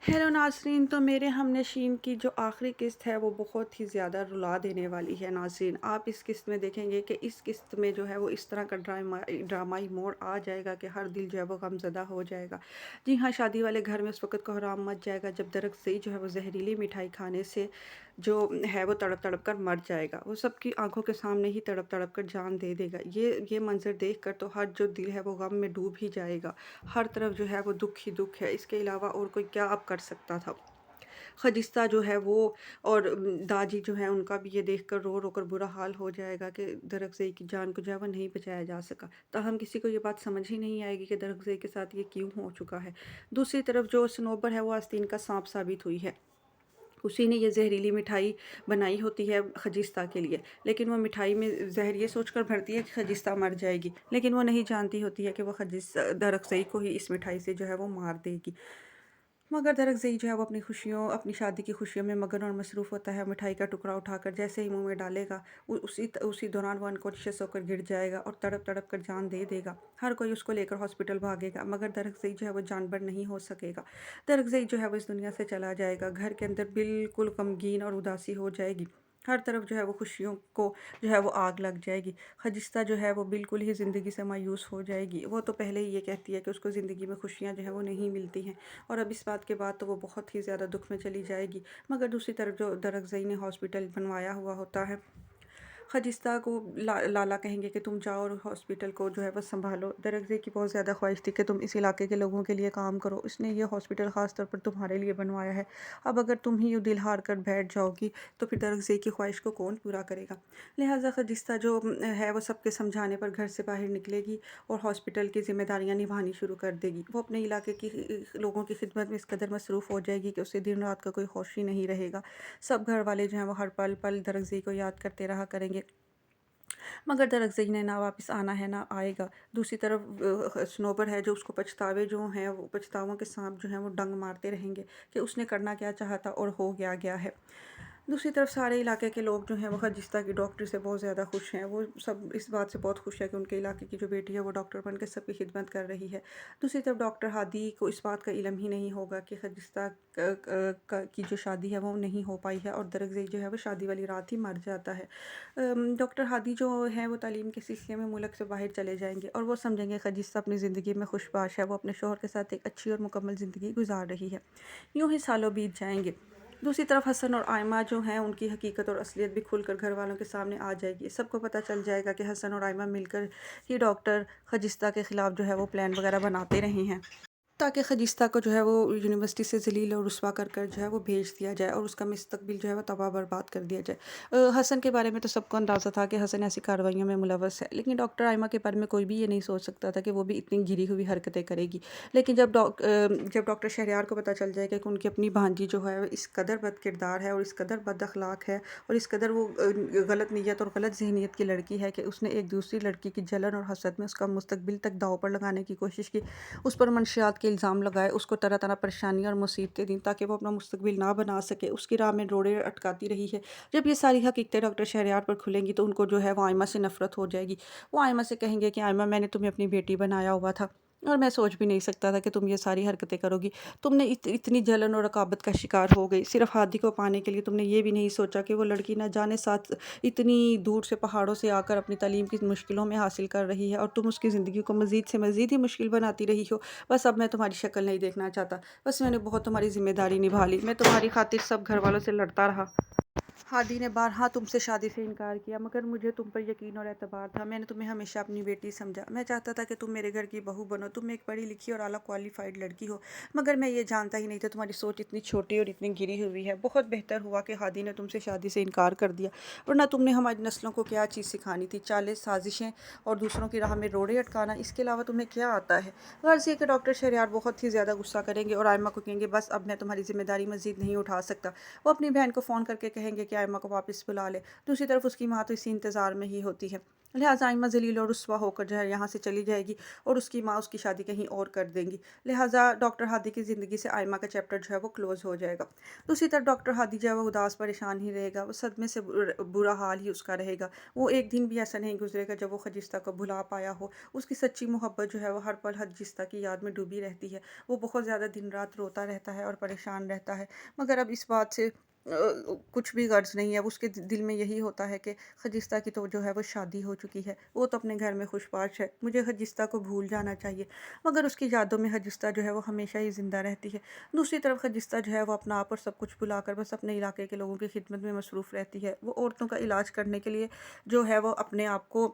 Hello नाज़रीन। तो मेरे हमनशीन की जो आखिरी किस्त है वो बहुत ही ज़्यादा रुला देने वाली है नाज़रीन। आप इस किस्त में देखेंगे कि इस किस्त में जो है वो इस तरह का ड्रामाई मोड़ आ जाएगा कि हर दिल जो है वो गमज़दा हो जाएगा। जी हाँ, शादी वाले घर में उस वक़्त कोहराम मच जाएगा जब दरअसल जो है वो ज़हरीली मिठाई खाने से जो है वो तड़प तड़प कर मर जाएगा। वो सबकी आँखों के सामने ही तड़प तड़प कर जान दे देगा। ये मंज़र देख कर तो हर जो दिल है वो गम में डूब ही जाएगा। हर तरफ जो है वो दुःख ही दुःख है, इसके अलावा और कोई क्या अब कर सकता था। ख़जिस्ता जो है वो और दाजी जो है उनका भी ये देखकर रो-रो कर बुरा हाल हो जाएगा कि दरअक़्ज़ई की जान को जो है वो नहीं बचाया जा सका। ताहम किसी को ये बात समझ ही नहीं आएगी कि दरअक़्ज़ई के साथ ये क्यों हो चुका है। दूसरी तरफ जो सनोबर है वो आस्तीन का साँप साबित हुई है। उसी ने ये ज़हरीली मिठाई बनाई होती है ख़जिस्ता के लिए, लेकिन वो मिठाई में ज़हर ये सोचकर भरती है कि ख़जिस्ता मर जाएगी, लेकिन वो नहीं जानती होती है कि वो दरअक़्ज़ई को ही इस मिठाई से जो है वो मार देगी। मगर दरअक़्ज़ई जो है वो अपनी खुशियों अपनी शादी की खुशियों में मगन और मसरूफ़ होता है। मिठाई का टुकड़ा उठाकर जैसे ही मुँह में डालेगा उसी दौरान वो अनकॉन्शियस होकर गिर जाएगा और तड़प-तड़प कर जान दे देगा। हर कोई उसको लेकर हॉस्पिटल भागेगा, मगर दरअक़्ज़ई जो है वो जानबर नहीं हो सकेगा। दरअक़्ज़ई जो है वो इस दुनिया से चला जाएगा। घर के अंदर बिल्कुल ग़मगीन और उदासी हो जाएगी। हर तरफ जो है वो खुशियों को जो है वो आग लग जाएगी। ख़जिस्ता जो है वो बिल्कुल ही ज़िंदगी से मायूस हो जाएगी। वो तो पहले ही ये कहती है कि उसको ज़िंदगी में खुशियाँ जो है वो नहीं मिलती हैं, और अब इस बात के बाद तो वो बहुत ही ज़्यादा दुःख में चली जाएगी। मगर दूसरी तरफ जो दरअक़्ज़ई ने हॉस्पिटल बनवाया हुआ होता है, ख़जिस्ता को लाला कहेंगे कि तुम जाओ और हॉस्पिटल को जो है वो सँभालो। दरअक़्ज़ई की बहुत ज़्यादा ख़्वाहिश थी कि तुम इस इलाके के लोगों के लिए काम करो। उसने ये हॉस्पिटल ख़ास तौर पर तुम्हारे लिए बनवाया है। अब अगर तुम ही यूँ दिल हार कर बैठ जाओगी तो फिर दरअक़्ज़ई की ख़्वाहिश को कौन पूरा करेगा? लिहाज़ा ख़जिस्ता जो है वो सबके समझाने पर घर से बाहर निकलेगी और हॉस्पिटल की ज़िम्मेदारियाँ निभानी शुरू कर देगी। वो अपने इलाके की लोगों की खिदमत में इस कदर मसरूफ़ हो जाएगी कि उसे दिन रात का कोई होश ही नहीं रहेगा। सब घर वाले जो हैं वो हर पल पल दरअक़्ज़ई को याद करते रहा करेंगे। मगर दरअक़्ज़ई ने ना वापस आना है ना आएगा। दूसरी तरफ सनोबर है जो उसको पछतावे जो हैं वो पछतावों के साँप जो हैं वो डंग मारते रहेंगे कि उसने करना क्या चाहा था और हो क्या गया है। दूसरी तरफ सारे इलाके के लोग जो हैं वो ख़जिस्ता की डॉक्टर से बहुत ज़्यादा खुश हैं। वो सब इस बात से बहुत खुश है कि उनके इलाके की जो बेटी है वो डॉक्टर बन के सबकी खिदमत कर रही है। दूसरी तरफ डॉक्टर हादी को इस बात का इल्म ही नहीं होगा कि ख़जिस्ता की जो शादी है वो नहीं हो पाई है, और दरअक़्ज़ई जो है वो शादी वाली रात ही मर जाता है। डॉक्टर हादी जो हैं वो तालीम के सिलसिले में मुल्क से बाहर चले जाएँगे और वो समझेंगे ख़जिस्ता अपनी ज़िंदगी में खुशबाश है, वो अपने शौहर के साथ एक अच्छी और मुकम्मल ज़िंदगी गुज़ार रही है। यूँ ही सालों बीत जाएँगे। दूसरी तरफ हसन और आयमा जो हैं उनकी हकीकत और असलियत भी खुलकर घर वालों के सामने आ जाएगी। सबको पता चल जाएगा कि हसन और आयमा मिलकर ही डॉक्टर ख़जिस्ता के ख़िलाफ़ जो है वो प्लान वग़ैरह बनाते रहे हैं, ताकि ख़जिस्ता को जो है वो यूनिवर्सिटी से ज़लील और रुस्वा कर कर जो है वो भेज दिया जाए और उसका मुस्तक़बिल जो है वो तबाह बर्बाद कर दिया जाए। हसन के बारे में तो सबको अंदाज़ा था कि हसन ऐसी कार्रवाइयों में मुलव्वस है, लेकिन डॉक्टर आयमा के बारे में कोई भी ये नहीं सोच सकता था कि वो भी इतनी घिरी हुई हरकतें करेगी। लेकिन जब डॉक्टर शहरयार को पता चल जाएगा कि उनकी अपनी भांजी जो है इस कदर बद किरदार है और इस कदर बद अखलाक है और इस कदर वो गलत नीयत और गलत ज़हनीत की लड़की है कि उसने एक दूसरी लड़की की जलन और हसद में उसका मुस्तक़बिल तक दाँव पर लगाने की कोशिश की, उस पर मंशियात के इल्ज़ाम लगाए, उसको तरह-तरह परेशानियाँ और मुसीबतें दी ताकि वो अपना मुस्तक़बिल ना बना सके, उसकी राह में रोड़े अटकाती रही है। जब ये सारी हकीकतें डॉक्टर शहरयार पर खुलेंगी तो उनको जो है वो आयमा से नफ़रत हो जाएगी। वो आयमा से कहेंगे कि आयमा, मैंने तुम्हें अपनी बेटी बनाया हुआ था और मैं सोच भी नहीं सकता था कि तुम ये सारी हरकतें करोगी। तुमने इतनी जलन और रकाबत का शिकार हो गई। सिर्फ़ हादी को पाने के लिए तुमने ये भी नहीं सोचा कि वो लड़की ना जाने साथ इतनी दूर से पहाड़ों से आकर अपनी तालीम की मुश्किलों में हासिल कर रही है और तुम उसकी ज़िंदगी को मज़ीद से मज़ीद ही मुश्किल बनाती रही हो। बस अब मैं तुम्हारी शक्ल नहीं देखना चाहता। बस मैंने बहुत तुम्हारी ज़िम्मेदारी निभा ली। मैं तुम्हारी खातिर सब घरवालों से लड़ता रहा। हादी ने बारहा तुमसे शादी से इनकार किया, मगर मुझे तुम पर यकीन और एतबार था। मैंने तुम्हें हमेशा अपनी बेटी समझा। मैं चाहता था कि तुम मेरे घर की बहू बनो। तुम एक पढ़ी लिखी और आला क्वालिफाइड लड़की हो, मगर मैं ये जानता ही नहीं था तुम्हारी सोच इतनी छोटी और इतनी गिरी हुई है। बहुत बेहतर हुआ कि हादी ने तुमसे शादी से इनकार कर दिया, वरना तुमने हमारी नस्लों को क्या चीज़ सिखानी थी? चालें, साजिशें और दूसरों की राह में रोड़े अटकाना, इसके अलावा तुम्हें क्या आता है? गर्ज़ ये कि डॉक्टर शहरयार बहुत ही ज़्यादा गुस्सा करेंगे और आयमा को कहेंगे, बस अब मैं तुम्हारी ज़िम्मेदारी मज़ीद नहीं उठा सकता। वो अपनी बहन को फ़ोन करके कहेंगे कि कि आयमा को वापस बुला ले। दूसरी तरफ उसकी माँ तो इसी इंतज़ार में ही होती है। लिहाजा आयमा ज़लील और रुस्वा होकर जो है यहाँ से चली जाएगी और उसकी माँ उसकी शादी कहीं और कर देंगी। लिहाजा डॉक्टर हादी की ज़िंदगी से आयमा का चैप्टर जो है वो क्लोज़ हो जाएगा। दूसरी तरफ डॉक्टर हादी जो है वो उदास परेशान ही रहेगा, वो सदमे से बुरा हाल ही उसका रहेगा। वो एक दिन भी ऐसा नहीं गुजरेगा जब वो खजिस्ता को भुला पाया हो। उसकी सच्ची मोहब्बत जो है वो हर पल खजिस्ता की याद में डूबी रहती है। वो बहुत ज़्यादा दिन रात रोता रहता है और परेशान रहता है, मगर अब इस बात से कुछ भी गर्ज नहीं है। उसके दिल में यही होता है कि खजिस्ता की तो जो है वो शादी हो चुकी है, वो तो अपने घर में खुशबाश है, मुझे खजिस्ता को भूल जाना चाहिए। मगर उसकी यादों में खजिस्ता जो है वो हमेशा ही ज़िंदा रहती है। दूसरी तरफ खजिस्ता जो है वो अपना आप और सब कुछ भुलाकर बस अपने इलाके के लोगों की खिदमत में मसरूफ़ रहती है। वो औरतों का इलाज करने के लिए जो है वो अपने आप को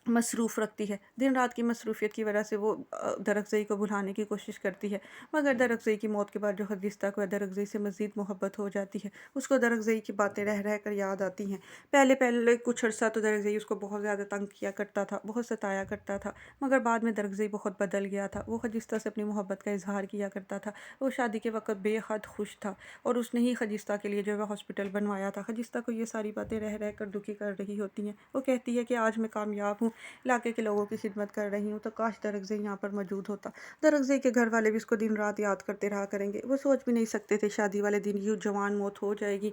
मसरूफ़ रखती है। दिन रात की मसरूफ़ियत की वजह से वो दरकज़ई को भुलाने की कोशिश करती है, मगर दरकज़ई की मौत के बाद जो खजिस्ता को दरकज़ई से मज़ीद मोहब्बत हो जाती है। उसको दरकज़ई की बातें रह रह कर याद आती हैं। पहले कुछ अर्सा तो दरकज़ई उसको बहुत ज़्यादा तंग किया करता था, बहुत सताया करता था, मगर बाद में दरकज़ई बहुत बदल गया था। वो खजिस्ता से अपनी मोहब्बत का इज़हार किया करता था। वो शादी के वक़्त बेहद खुश था और उसने ही खजिस्ता के लिए जो है हॉस्पिटल बनवाया था। खजिस्ता को ये सारी बातें रह रह कर दुखी कर रही होती हैं। वो कहती है कि आज मैं कामयाब हूँ, इलाके के लोगों की खिदमत कर रही हूँ, तो काश दरकज़ई यहाँ पर मौजूद होता। दरकज़ई के घर वाले भी इसको दिन रात याद करते रहा करेंगे। वो सोच भी नहीं सकते थे शादी वाले दिन यूँ जवान मौत हो जाएगी,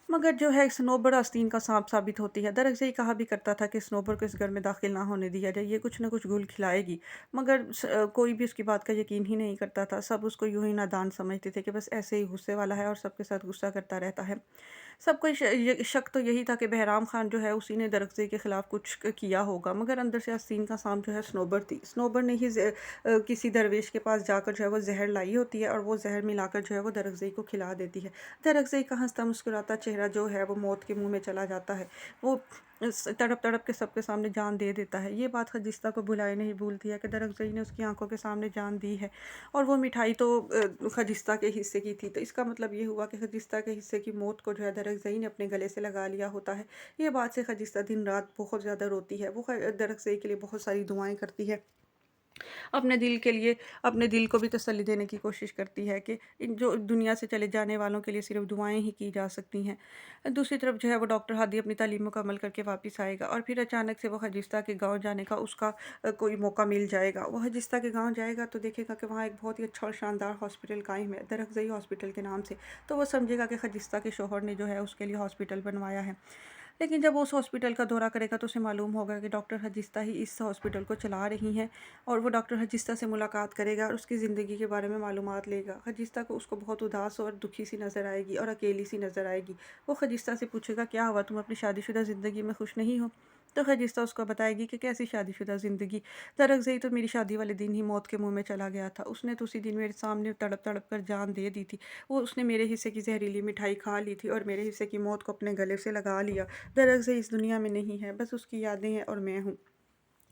मगर जो है स्नोबर आस्तीन का सांप साबित होती है। दरअसल ये कहा भी करता था कि स्नोबर को इस घर में दाखिल ना होने दिया जाए, ये कुछ ना कुछ गुल खिलाएगी, मगर कोई भी उसकी बात का यकीन ही नहीं करता था। सब उसको यूं ही नादान समझते थे कि बस ऐसे ही गुस्से वाला है और सबके साथ गुस्सा करता रहता है। सबको शक तो यही था कि बहराम खान जो है उसी ने दरकज़ई के ख़िलाफ़ कुछ किया होगा, मगर अंदर से आस्तीन का सांप जो है स्नोबर थी। स्नोबर ने ही किसी दरवेश के पास जाकर जो है वो जहर लाई होती है और वो जहर मिलाकर जो है वो दरकज़ई को खिला देती है। दरकज़ई का हंसता मुस्कुराता चेहरा जो है वो मौत के मुंह में चला जाता है। वो तड़प तड़प के सबके सामने जान दे देता है। ये बात खजिस्ता को भुलाए नहीं भूलती है कि दरकज़ई ने उसकी आंखों के सामने जान दी है, और वो मिठाई तो खजिस्ता के हिस्से की थी। तो इसका मतलब ये हुआ कि खजिस्ता के हिस्से की मौत को जो है दरकज़ई ने अपने गले से लगा लिया होता है। ये बात से खजिस्ता दिन रात बहुत ज़्यादा रोती है। वो दरकज़ई के लिए बहुत सारी दुआएं करती है, अपने दिल के लिए, अपने दिल को भी तसल्ली देने की कोशिश करती है कि इन जो दुनिया से चले जाने वालों के लिए सिर्फ दुआएं ही की जा सकती हैं। दूसरी तरफ जो है वो डॉक्टर हादी अपनी तालीम मुकम्मल करके वापस आएगा और फिर अचानक से वो हजिस्ता के गांव जाने का उसका कोई मौका मिल जाएगा। वो हजिस्ता के गांव जाएगा तो देखेगा कि वहाँ एक बहुत ही अच्छा और शानदार हॉस्पिटल कायम है, दरकज़ई हॉस्पिटल के नाम से। तो वो समझेगा कि हजिस्ता के शोहर ने जो है उसके लिए हॉस्पिटल बनवाया है। लेकिन जब वो उस हॉस्पिटल का दौरा करेगा तो उसे मालूम होगा कि डॉक्टर हजिस्ता ही इस हॉस्पिटल को चला रही हैं, और वो डॉक्टर हजिस्ता से मुलाकात करेगा और उसकी ज़िंदगी के बारे में मालूमात लेगा। हजिस्ता को उसको बहुत उदास और दुखी सी नज़र आएगी और अकेली सी नज़र आएगी। वो हजिस्ता से पूछेगा, क्या हुआ, तुम अपनी शादीशुदा ज़िंदगी में खुश नहीं हो? तो हजिस्ता उसको बताएगी कि कैसी शादीशुदा ज़िंदगी, दरअसल तो मेरी शादी वाले दिन ही मौत के मुंह में चला गया था। उसने तो उसी दिन मेरे सामने तड़प तड़प कर जान दे दी थी। उसने मेरे हिस्से की जहरीली मिठाई खा ली थी और मेरे हिस्से की मौत को अपने गले से लगा लिया। दरअसल इस दुनिया में नहीं है, बस उसकी यादें हैं और मैं हूँ।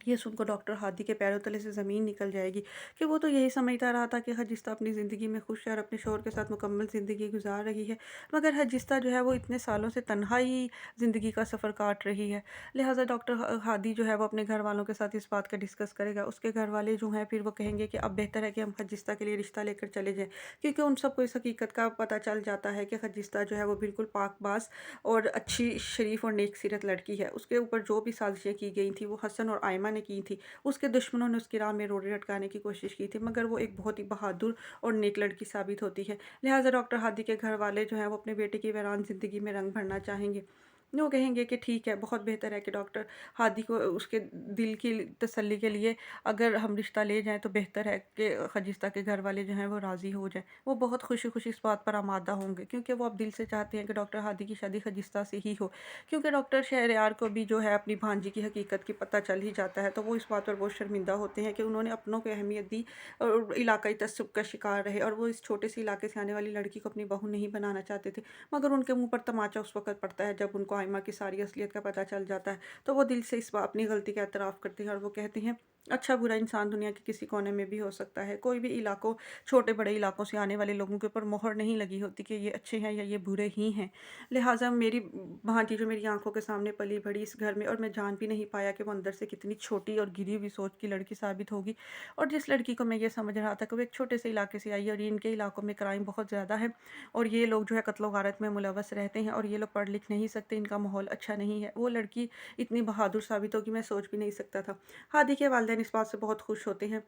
ये सुनकर डॉक्टर हादी के पैरों तले से ज़मीन निकल जाएगी कि वो तो यही समझता रहा था कि हजिस्ता अपनी ज़िंदगी में खुश है और अपने शौहर के साथ मुकम्मल ज़िंदगी गुजार रही है, मगर हजिस्ता जो है वो इतने सालों से तन्हाई ज़िंदगी का सफ़र काट रही है। लिहाजा डॉक्टर हादी जो है वो अपने घर वालों के साथ इस बात का डिस्कस करेगा। उसके घर वाले जो हैं फिर वो कहेंगे कि अब बेहतर है कि हम हजिस्ता के लिए रिश्ता लेकर चले जाएँ, क्योंकि उन सबको इस हकीकत का पता चल जाता है कि हजिस्ता जो है वो बिल्कुल पाकबाज़ और अच्छी, शरीफ और नेक सीरत लड़की है। उसके ऊपर जो भी साजिशें की गई थी वो हसन और आयमा ने की थी। उसके दुश्मनों ने उसकी राह में रोड़े अटकाने की कोशिश की थी, मगर वो एक बहुत ही बहादुर और नेक लड़की साबित होती है। लिहाजा डॉक्टर हादी के घर वाले जो हैं वो अपने बेटे की वीरान ज़िंदगी में रंग भरना चाहेंगे। वो कहेंगे कि ठीक है, बहुत बेहतर है कि डॉक्टर हादी को उसके दिल की तसल्ली के लिए अगर हम रिश्ता ले जाएँ तो बेहतर है कि खजिस्ता के घर वाले जो हैं वो राज़ी हो जाएँ। वो बहुत खुशी-खुशी इस बात पर आमादा होंगे, क्योंकि वो अब दिल से चाहते हैं कि डॉक्टर हादी की शादी खजिस्ता से ही हो। क्योंकि डॉक्टर शहरयार को भी जो है अपनी भांजी की हकीकत की पता चल ही जाता है, तो वो इस बात पर बहुत शर्मिंदा होते हैं कि उन्होंने अपनों को अहमियत दी और इलाकाई तसब्बुब का शिकार रहे, और वो इस छोटे से इलाके से आने वाली लड़की को अपनी बहू नहीं बनाना चाहते थे। मगर उनके मुँह पर तमाचा उस वक़्त पड़ता है जब उनको आइमा की सारी असलियत का पता चल जाता है। तो वो दिल से अपनी गलती का एतराफ़ करते हैं और वो कहते हैं अच्छा बुरा इंसान दुनिया के किसी कोने में भी हो सकता है। कोई भी इलाकों छोटे बड़े इलाकों से आने वाले लोगों के ऊपर मोहर नहीं लगी होती कि ये अच्छे हैं या ये बुरे ही हैं। लिहाज़ा मेरी भांजी जो मेरी आँखों के सामने पली-बड़ी इस घर में, और मैं जान भी नहीं पाया कि वो अंदर से कितनी छोटी और गिरी हुई सोच की लड़की साबित होगी। और जिस लड़की को मैं ये समझ रहा था कि वो एक छोटे से इलाके से आई है, और ये इनके इलाकों में क्राइम बहुत ज़्यादा है, और ये लोग जो है कत्लो-गारत में मुलव्वस रहते हैं, और ये लोग पढ़ लिख नहीं सकते, इनका माहौल अच्छा नहीं है। वो लड़की इतनी बहादुर साबित होगी, मैं सोच भी नहीं सकता था। हादी के वालिदैन इस बात से बहुत खुश होते हैं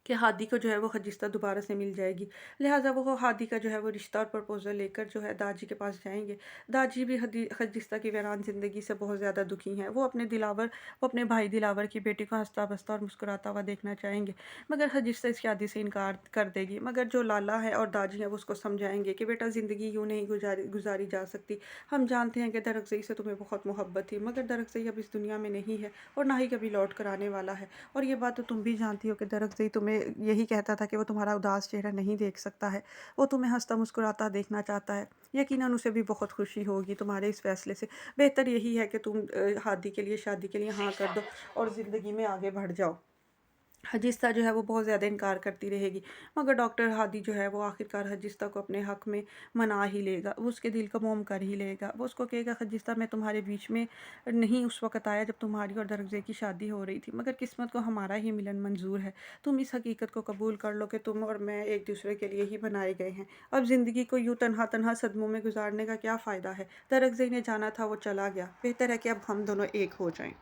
कि हादी को जो है वो खजिस्ता दोबारा से मिल जाएगी। लिहाज़ा वो हादी का जो है वो रिश्ता और प्रपोज़ल लेकर जो है दाजी के पास जाएँगे। दाजी भी हदी खजिस्ता की वीरान ज़िंदगी से बहुत ज़्यादा दुखी हैं। वो अपने भाई दिलावर की बेटी को हँसता-बसता और मुस्कुराता हुआ देखना चाहेंगे। मगर खजिस्ता इस शादी से इनकार कर देगी। मगर जो लाला है और दाजी हैं वो उसको समझाएँगे कि बेटा ज़िंदगी यूँ नहीं गुज़ारी जा सकती। हम जानते हैं कि दरअक़्ज़ई से तुम्हें बहुत मोहब्बत थी, मगर दरअक़्ज़ई अब इस दुनिया में नहीं है, और ना ही कभी लौट कर आने वाला है। और ये बात तो तुम भी जानती हो कि दरअक़्ज़ई तुम्हें यही कहता था कि वो तुम्हारा उदास चेहरा नहीं देख सकता है। वो तुम्हें हँसता मुस्कुराता देखना चाहता है। यकीनन उसे भी बहुत खुशी होगी तुम्हारे इस फ़ैसले से। बेहतर यही है कि तुम हादी के लिए शादी के लिए हाँ कर दो और ज़िंदगी में आगे बढ़ जाओ। हजिस्ता जो है वो बहुत ज़्यादा इनकार करती रहेगी, मगर डॉक्टर हादी जो है वो आखिरकार हजिस्ता को अपने हक़ में मना ही लेगा, वो उसके दिल का मोम कर ही लेगा। वो उसको कहेगा, हजिस्ता मैं तुम्हारे बीच में नहीं उस वक़्त आया जब तुम्हारी और दरअक़्ज़ई की शादी हो रही थी, मगर किस्मत को हमारा ही मिलन मंज़ूर है। तुम इस हकीकत को कबूल कर लो कि तुम और मैं एक-दूसरे के लिए ही बनाए गए हैं। अब ज़िंदगी को यूँ तन्हा-तन्हा सदमों में गुज़ारने का क्या फ़ायदा है? दरअक़्ज़ई ने जाना था वो चला गया, बेहतर है कि अब हम दोनों एक हो जाएँ।